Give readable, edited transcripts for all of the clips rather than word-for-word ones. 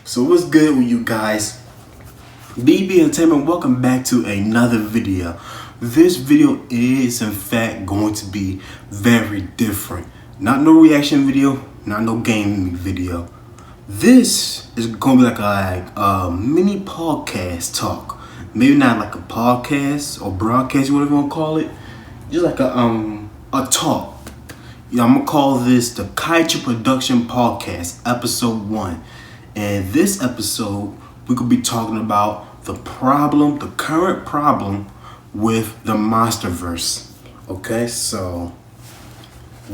So what's good with you guys? BB Entertainment, welcome back to another video. This video is in fact going to be very different. Not no reaction video, not no gaming video. This is going to be like a mini podcast talk. Maybe not like a podcast or broadcast, whatever you want to call it. Just like a talk. Yeah, I'm gonna call this the Kaiju Production Podcast, episode 1. And this episode, we could be talking about the current problem with the Monsterverse. Okay, so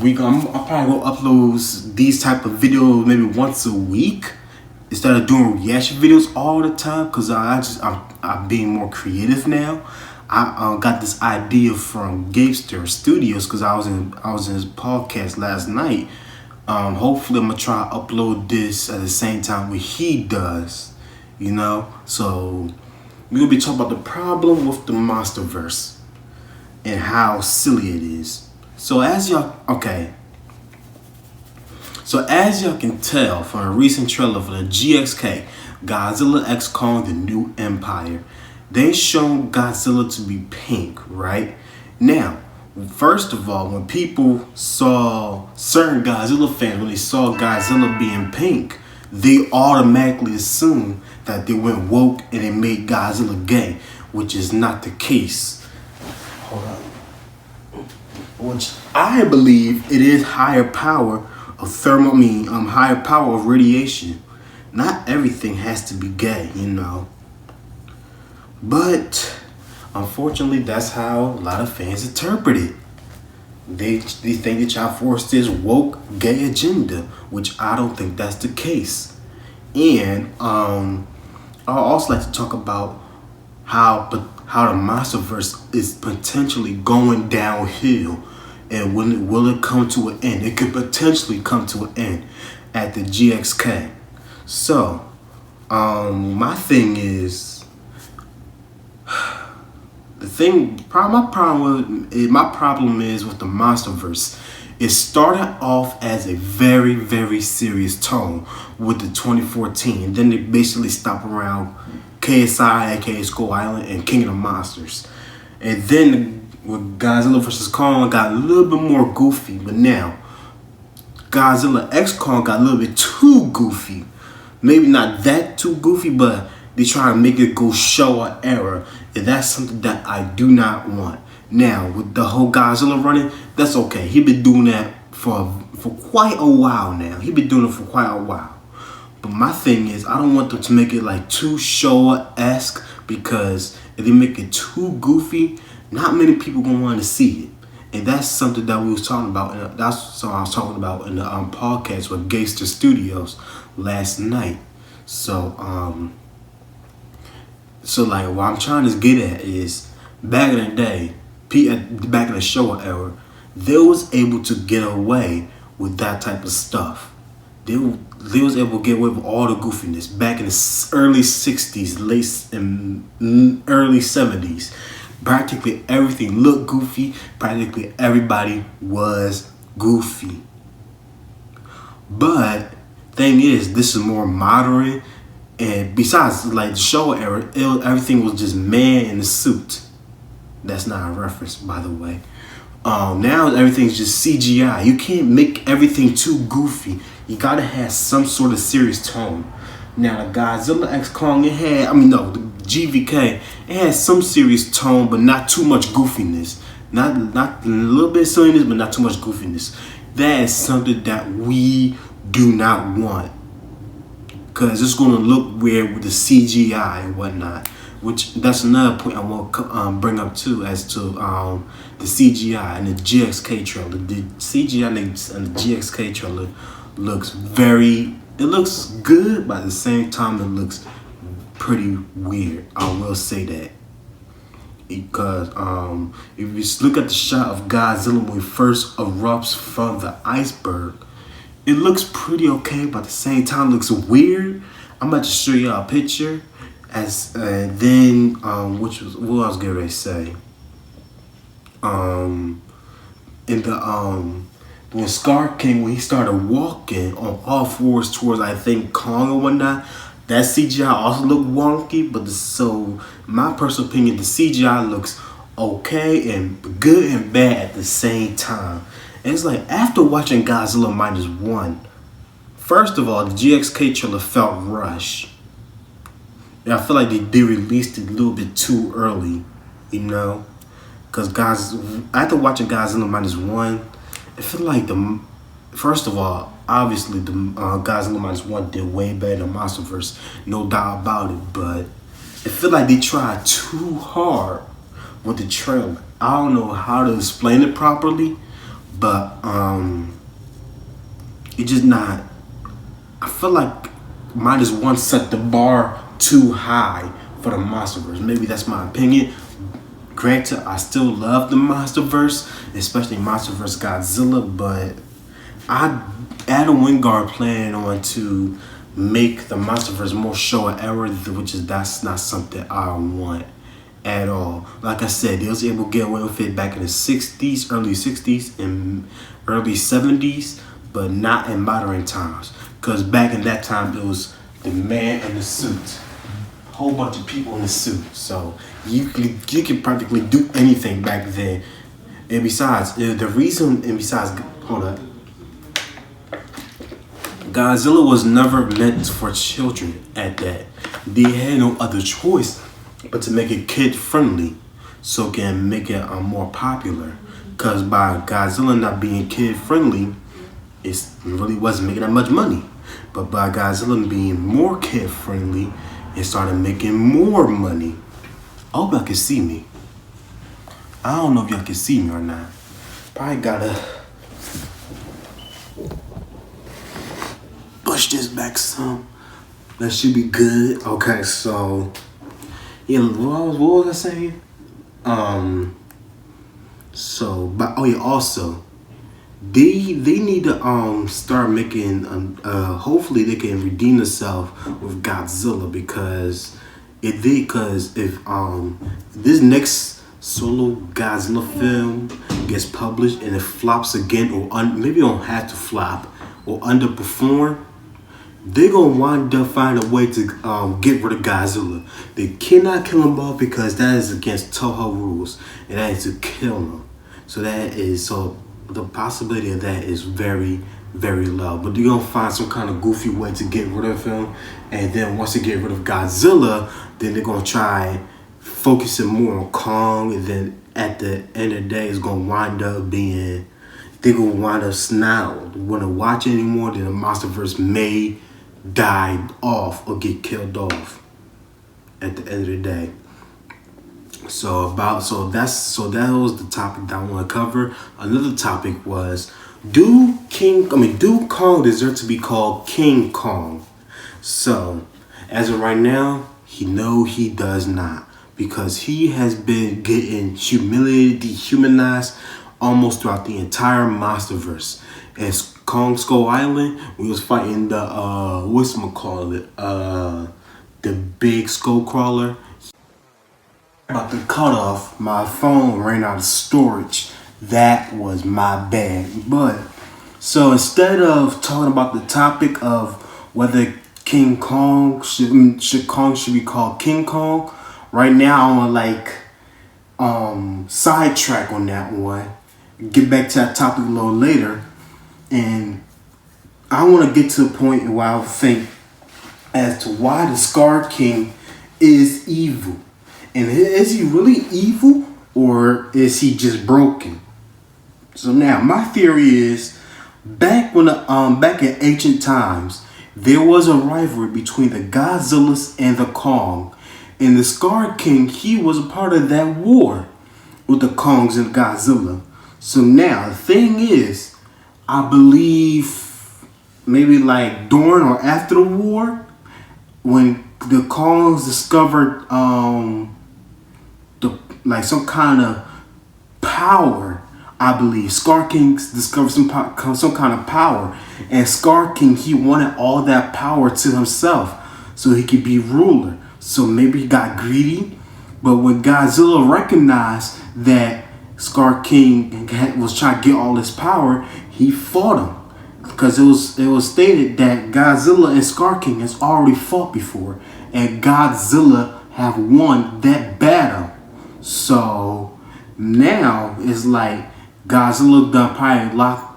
I'll probably go upload these type of videos maybe once a week instead of doing reaction videos all the time, because I'm being more creative now. I got this idea from Kaiju Studios because I was in his podcast last night. Hopefully I'm gonna try to upload this at the same time what he does, you know. So we're gonna be talking about the problem with the Monsterverse and how silly it is. So as y'all can tell from a recent trailer for the GXK, Godzilla X Kong: The New Empire, they shown Godzilla to be pink, right? Now, first of all, when people saw certain Godzilla fans, when they saw Godzilla being pink, they automatically assumed that they went woke and they made Godzilla gay, which is not the case. Hold on. Which I believe it is higher power of higher power of radiation. Not everything has to be gay, you know. But unfortunately, that's how a lot of fans interpret it. They think that y'all forced this woke gay agenda, which I don't think that's the case. And I'd also like to talk about how the Monsterverse is potentially going downhill, and will it come to an end? It could potentially come to an end at the GXK. So, my thing is. My problem is with the Monsterverse. It started off as a very, very serious tone with the 2014. And then they basically stopped around KSI, aka Skull Island, and King of the Monsters. And then with Godzilla vs. Kong got a little bit more goofy. But now, Godzilla X Kong got a little bit too goofy. Maybe not that too goofy, but they try to make it go Showa era, and that's something that I do not want. Now, with the whole Godzilla running, that's okay. He been doing that for quite a while now. He been doing it for quite a while. But my thing is, I don't want them to make it like too Showa-esque, because if they make it too goofy, not many people gonna want to see it. And that's something that we was talking about. And that's something I was talking about in the podcast with Kaiju Studios last night. So like what I'm trying to get at is, back in the day, back in the Showa era, they was able to get away with that type of stuff. They was able to get away with all the goofiness back in the early 60s, late and early 70s. Practically everything looked goofy. Practically everybody was goofy. But thing is, this is more modern. And besides, like the Showa era, everything was just man in a suit. That's not a reference, by the way. Now everything's just CGI. You can't make everything too goofy. You gotta have some sort of serious tone. Now the Godzilla X Kong, the GVK, it had some serious tone, but not too much goofiness. Not a little bit of silliness, but not too much goofiness. That is something that we do not want, because it's going to look weird with the CGI and whatnot. Which, that's another point I want to bring up too, as to the CGI and the GXK trailer. The CGI and the GXK trailer it looks good, but at the same time it looks pretty weird. I will say that. Because if you just look at the shot of Godzilla when he first erupts from the iceberg, it looks pretty okay, but at the same time it looks weird. I'm about to show y'all a picture. What else was I gonna say? When Scar came, when he started walking on all fours towards, I think, Kong or whatnot, That CGI also looked wonky, but so my personal opinion, the CGI looks okay and good and bad at the same time. And it's like after watching Godzilla Minus One, first of all, the GXK trailer felt rushed. Yeah, I feel like they released it a little bit too early, you know, because guys, after watching Godzilla Minus One, I feel like first of all, obviously the Godzilla Minus One did way better than Monsterverse, no doubt about it. But I feel like they tried too hard with the trailer. I don't know how to explain it properly, but it just not. I feel like Minus One set the bar too high for the Monsterverse. Maybe that's my opinion. Granted, I still love the Monsterverse, especially Monsterverse Godzilla, but Adam Wingard planning on to make the Monsterverse more show and error, that's not something I want at all. Like I said, they was able to get away with it back in the 60s, early 60s and early 70s, but not in modern times. Because back in that time, it was the man in the suit. A whole bunch of people in the suit. So you could practically do anything back then. And besides, hold up. Godzilla was never meant for children at that. They had no other choice but to make it kid friendly so it can make it more popular. Because by Godzilla not being kid friendly, it really wasn't making that much money. But by Godzilla being more kid friendly, it started making more money. I hope y'all can see me. I don't know if y'all can see me or not. Probably gotta push this back some. That should be good. Okay, so yeah, what was I saying? Also they need to start making hopefully they can redeem themselves with Godzilla, because if this next solo Godzilla film gets published and it flops again, or maybe it don't have to flop or underperform, they're gonna wind up finding a way to get rid of Godzilla. They cannot kill him off because that is against Toho rules, and that is to kill him. So the possibility of that is very, very low. But they're gonna find some kind of goofy way to get rid of him, and then once they get rid of Godzilla, then they're gonna try focusing more on Kong, and then at the end of the day, it's gonna wind up being they're gonna wind up not wanna watch anymore. Then the Monsterverse may die off or get killed off at the end of the day. So that was the topic that I want to cover. Another topic was, do Kong deserve to be called King Kong? So as of right now, he does not, because he has been getting humiliated, dehumanized almost throughout the entire Monsterverse. As Kong Skull Island, we was fighting the the big skull crawler. About to cut off, my phone ran out of storage. That was my bad. But so instead of talking about the topic of whether King Kong should be called King Kong, right now I want to sidetrack on that one. Get back to that topic a little later, and I want to get to the point where I think as to why the Scar King is evil. And is he really evil, or is he just broken? So now my theory is, back in ancient times, there was a rivalry between the Godzillas and the Kong, and the Scar King, he was a part of that war with the Kongs and Godzilla. So now the thing is, I believe maybe like during or after the war, when the Kongs discovered some kind of power, I believe Scar King discovered some kind of power, and Scar King, he wanted all that power to himself so he could be ruler. So maybe he got greedy, but when Godzilla recognized that Scar King was trying to get all this power, he fought him, because it was stated that Godzilla and Scar King has already fought before, and Godzilla have won that battle. So now it's like Godzilla done probably lock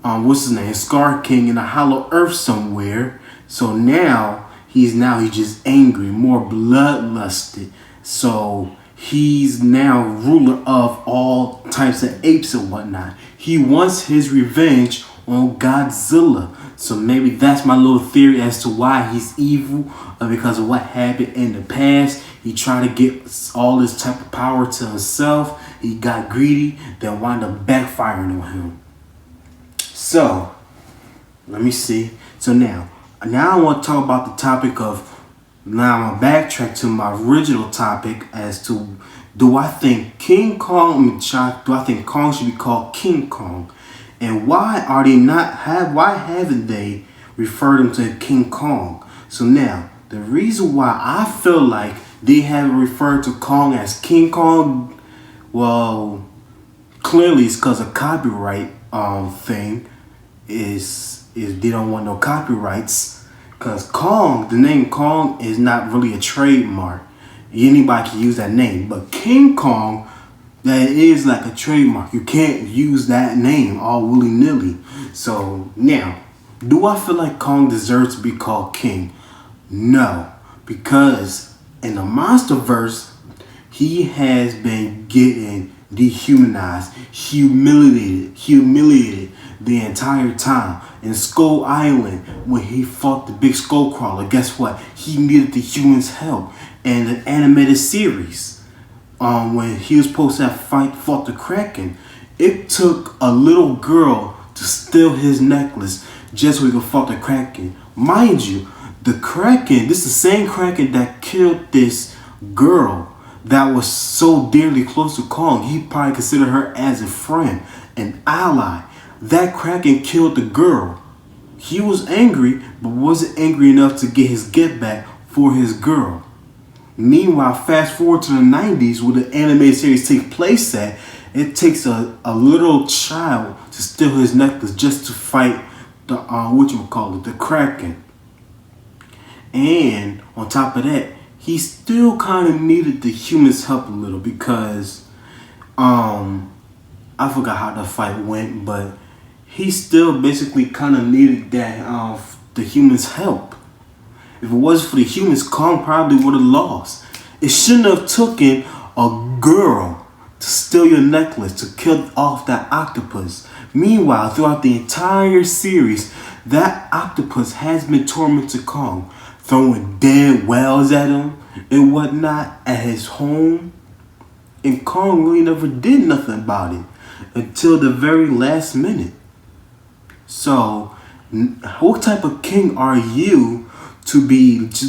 what's his name, Scar King, in a hollow earth somewhere. So now he's just angry, more bloodlusted. So he's now ruler of all types of apes and whatnot. He wants his revenge on Godzilla. So maybe that's my little theory as to why he's evil, because of what happened in the past. He tried to get all this type of power to himself. He got greedy, then wound up backfiring on him. So, let me see. So now I want to talk about the topic of, now I'm going to backtrack to my original topic as to, do I think Kong should be called King Kong? And why haven't they referred him to King Kong? So now, the reason why I feel like they haven't referred to Kong as King Kong, well, clearly it's because of copyright thing. Is they don't want no copyrights, because Kong, the name Kong is not really a trademark. Anybody can use that name, but King Kong, that is like a trademark. You can't use that name all willy-nilly. So now, do I feel like Kong deserves to be called King? No, because in the Monsterverse, he has been getting dehumanized, humiliated the entire time. In Skull Island, when he fought the big skull crawler, guess what? He needed the humans' help. And the animated series, when he was supposed to have fought the Kraken, it took a little girl to steal his necklace just so he could fight the Kraken. Mind you, the Kraken, this is the same Kraken that killed this girl that was so dearly close to Kong. He probably considered her as a friend, an ally. That Kraken killed the girl. He was angry, but wasn't angry enough to get his get back for his girl. Meanwhile, fast forward to the 90s, where the animated series takes place at, it takes a little child to steal his necklace just to fight the the Kraken. And on top of that, he still kind of needed the humans' help a little, because I forgot how the fight went, but he still basically kind of needed that the humans' help. If it wasn't for the humans, Kong probably would have lost. It shouldn't have taken a girl to steal your necklace, to kill off that octopus. Meanwhile, throughout the entire series, that octopus has been tormenting Kong, throwing dead whales at him and whatnot at his home. And Kong really never did nothing about it until the very last minute. So, what type of king are you to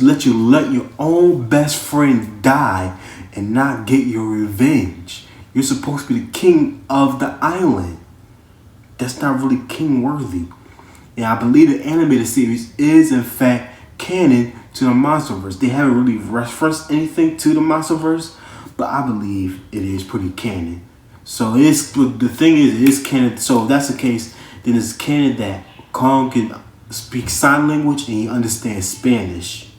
let your own best friend die and not get your revenge? You're supposed to be the king of the island. That's not really king worthy. And I believe the animated series is in fact canon to the Monsterverse. They haven't really referenced anything to the Monsterverse, but I believe it is pretty canon. So the thing is, it is canon. So if that's the case, then it's canon that Kong can speak sign language and he understands Spanish.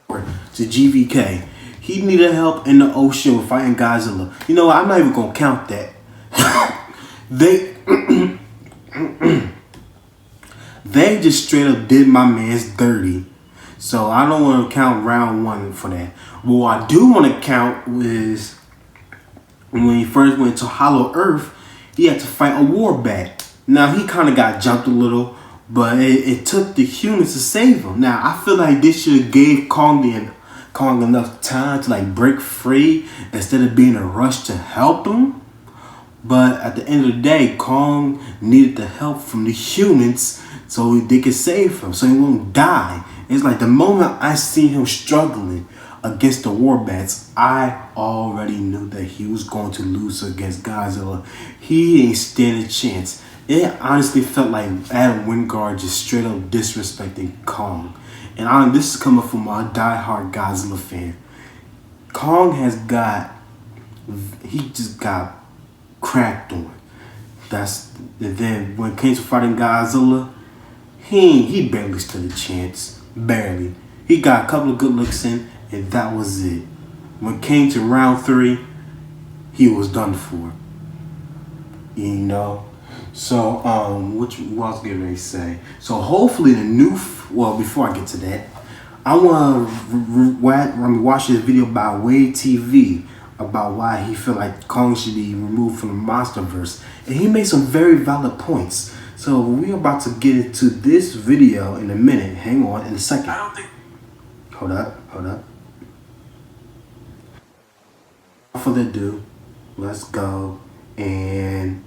To GVK, he needed help in the ocean fighting Godzilla. You know what? I'm not even gonna count that. They just straight up did my man's dirty. So I don't want to count round one for that. What I do want to count is when he first went to Hollow Earth, he had to fight a warbat. Now he kind of got jumped a little, but it took the humans to save him. Now I feel like this should have gave Kong enough time to like break free instead of being a rush to help him. But at the end of the day, Kong needed the help from the humans so they could save him, so he won't die. It's like the moment I see him struggling against the warbats, I already knew that he was going to lose against Godzilla. He ain't stand a chance. It honestly felt like Adam Wingard just straight up disrespecting Kong. And this is coming from a diehard Godzilla fan. Kong he just got cracked on. And then when it came to fighting Godzilla, he barely stood a chance. Barely. He got a couple of good looks in, and that was it. When it came to round 3, he was done for. You know? So, what else was I getting ready to say? So, hopefully before I get to that, I want to watch this video by Wade TV about why he feel like Kong should be removed from the Monsterverse. And he made some very valid points. So, we're about to get into this video in a minute. Hang on in a second. Hold up. Without further ado, let's go and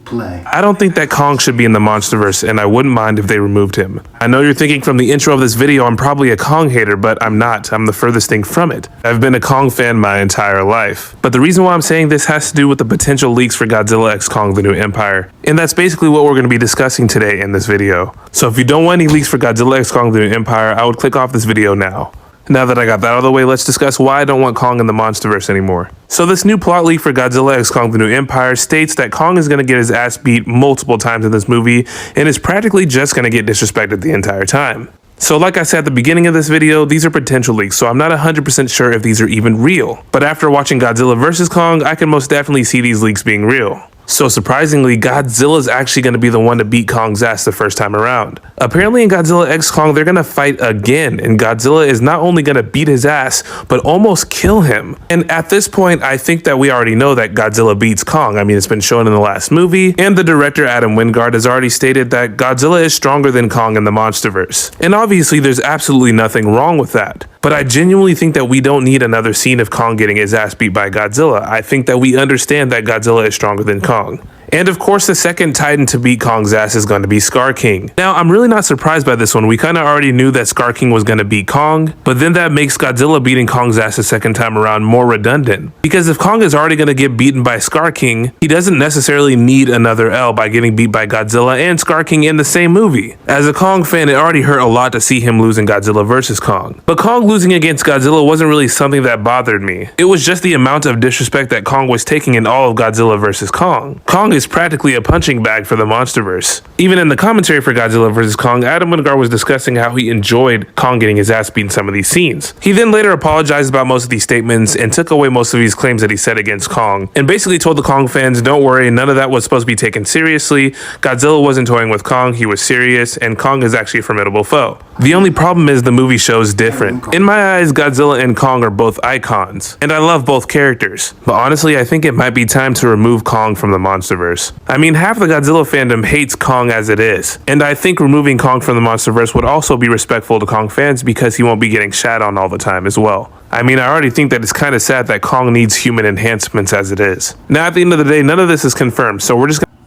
play. I don't think that Kong should be in the Monsterverse, and I wouldn't mind if they removed him. I know you're thinking from the intro of this video I'm probably a Kong hater, but I'm not. I'm the furthest thing from it. I've been a Kong fan my entire life. But the reason why I'm saying this has to do with the potential leaks for Godzilla x Kong: The New Empire. And that's basically what we're going to be discussing today in this video. So if you don't want any leaks for Godzilla x Kong: The New Empire, I would click off this video now. Now that I got that out of the way, let's discuss why I don't want Kong in the Monsterverse anymore. So this new plot leak for Godzilla x Kong: The New Empire states that Kong is going to get his ass beat multiple times in this movie and is practically just going to get disrespected the entire time. So like I said at the beginning of this video, these are potential leaks, so I'm not 100% sure if these are even real. But after watching Godzilla vs. Kong, I can most definitely see these leaks being real. So surprisingly, Godzilla's actually going to be the one to beat Kong's ass the first time around. Apparently in Godzilla x Kong, they're going to fight again, and Godzilla is not only going to beat his ass, but almost kill him. And at this point, I think that we already know that Godzilla beats Kong. I mean, it's been shown in the last movie, and the director Adam Wingard has already stated that Godzilla is stronger than Kong in the Monsterverse. And obviously, there's absolutely nothing wrong with that. But I genuinely think that we don't need another scene of Kong getting his ass beat by Godzilla. I think that we understand that Godzilla is stronger than Kong. And of course, the second Titan to beat Kong's ass is going to be Scar King. Now, I'm really not surprised by this one. We kind of already knew that Scar King was going to beat Kong, but then that makes Godzilla beating Kong's ass the second time around more redundant. Because if Kong is already going to get beaten by Scar King, he doesn't necessarily need another L by getting beat by Godzilla and Scar King in the same movie. As a Kong fan, it already hurt a lot to see him losing Godzilla vs. Kong. But Kong losing against Godzilla wasn't really something that bothered me. It was just the amount of disrespect that Kong was taking in all of Godzilla vs. Kong. Kong is practically a punching bag for the Monsterverse. Even in the commentary for Godzilla vs. Kong, Adam Wingard was discussing how he enjoyed Kong getting his ass beat in some of these scenes. He then later apologized about most of these statements and took away most of these claims that he said against Kong, and basically told the Kong fans, don't worry, none of that was supposed to be taken seriously. Godzilla wasn't toying with Kong, he was serious, and Kong is actually a formidable foe. The only problem is the movie shows different. In my eyes, Godzilla and Kong are both icons, and I love both characters. But honestly, I think it might be time to remove Kong from the Monsterverse. I mean, half the Godzilla fandom hates Kong as it is, and I think removing Kong from the Monsterverse would also be respectful to Kong fans because he won't be getting shat on all the time as well. I mean, I already think that it's kind of sad that Kong needs human enhancements as it is. Now, at the end of the day, none of this is confirmed, so we're just gonna...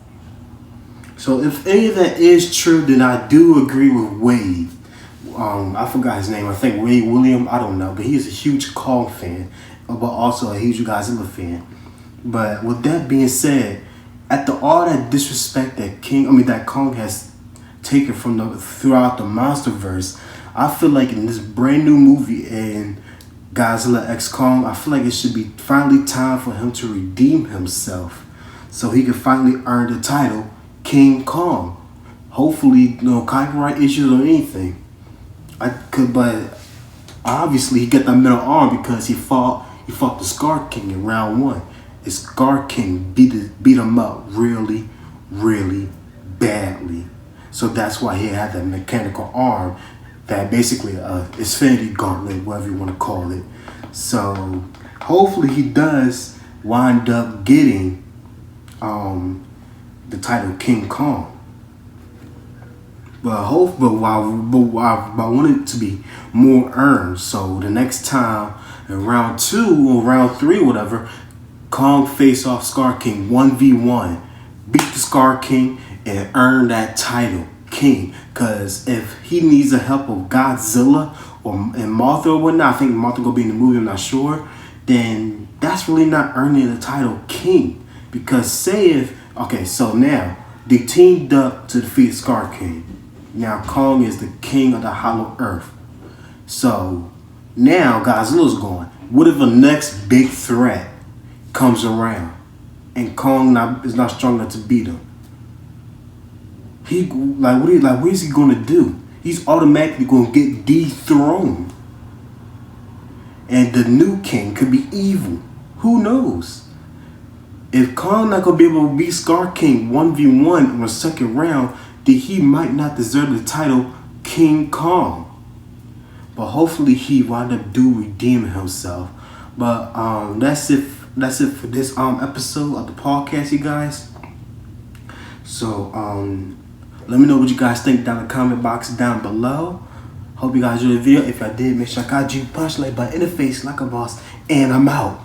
So if any of that is true, then I do agree with Wade. I forgot his name. I think Wade William. I don't know, but he is a huge Kong fan, but also a huge Godzilla fan. But with that being said, after all that disrespect that Kong has taken throughout the Monsterverse, I feel like in this brand new movie in Godzilla x Kong, I feel like it should be finally time for him to redeem himself, so he can finally earn the title King Kong. Hopefully, no copyright issues or anything. But obviously he got that middle arm because he fought the Scar King in round 1. The Scar King beat him up really, really badly. So that's why he had that mechanical arm, that basically Infinity Gauntlet, whatever you want to call it. So hopefully he does wind up getting the title King Kong. But I want it to be more earned. So the next time in round 2 or round 3 or whatever, Kong face off Scar King 1v1, beat the Scar King and earn that title King. Cause if he needs the help of Godzilla and Mothra or whatnot, I think Mothra gonna be in the movie, I'm not sure, then that's really not earning the title King. Because so now they teamed up to defeat Scar King. Now Kong is the king of the Hollow Earth. So now Godzilla's gone. What if the next big threat comes around? and Kong is not strong enough to beat him. He what is he gonna do? He's automatically gonna get dethroned. And the new king could be evil. Who knows? If Kong not gonna be able to beat Scar King 1v1 in the second round, then he might not deserve the title King Kong. But hopefully he wind up redeeming himself. But that's it for this episode of the podcast, you guys. So let me know what you guys think down in the comment box down below. Hope you guys enjoyed the video. If y'all did, make sure I got you punch like button in the face like a boss. And I'm out.